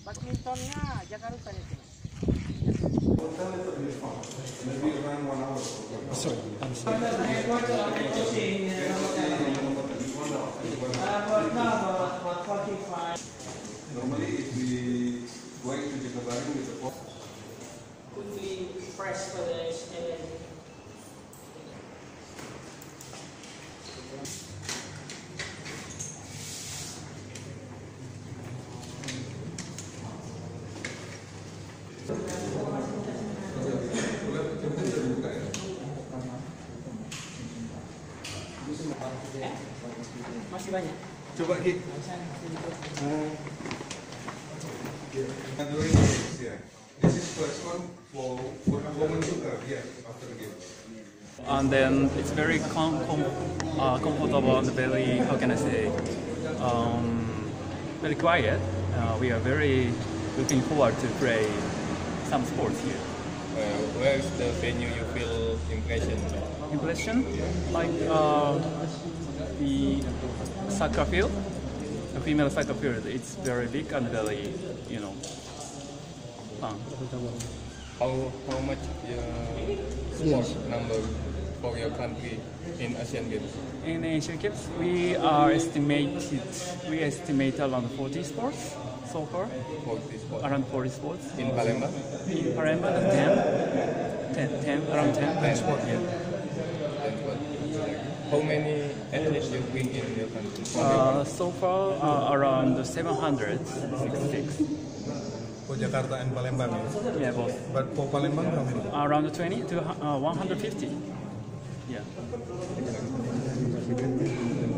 Badmintonnya Jakarta ya. Sorry, I'm sorry. Normally, if we going to Jakabaring with the pop, Quickly press for this and then masih banyak. coba Ki. This is first one for women juga, yeah, after the game. And then it's very comfortable and very, how can I say, very quiet. We are very looking forward to play some sports here. Where is the venue you feel impression? Impression? Like the soccer field, the female soccer field, it's very big and very, fun. How much sport number for your country in Asian Games? In Asian Games, we estimate around 40 sports so far. 40 sports. Around 40 sports. In Palembang? In Palembang, 10, around 10 sports. Yeah. How many athletes you bring in your country? So far, around 766. For Jakarta and Palembang, Yeah, both. but for Palembang, how many? Around 20 to 150. Yeah.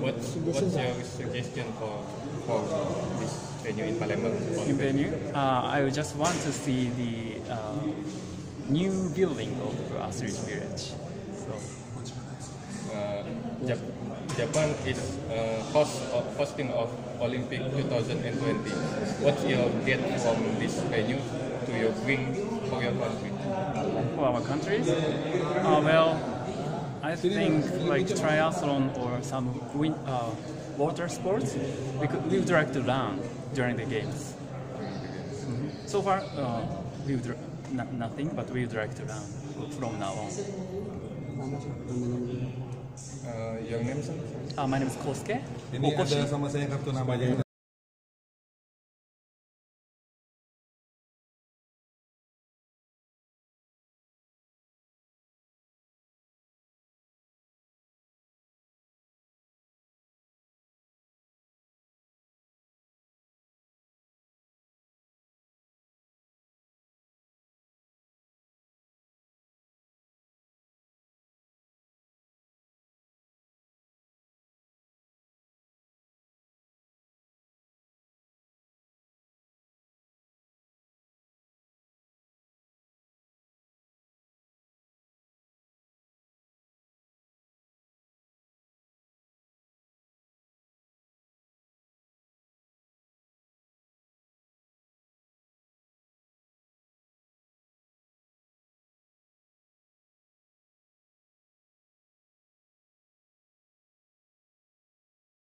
What's your suggestion for this venue in Palembang? In venue, I would just want to see the new building of Athletes Village. So, Japan is hosting of Olympic 2020. What's your get from this venue to your bring for your country? for our countries, well, I think like triathlon or some water sports, we would like to run during the games. So far, we would nothing, but we would like to run from now on. Your name, sir? My name is Kosuke. Ini ada sama saya kartu namanya.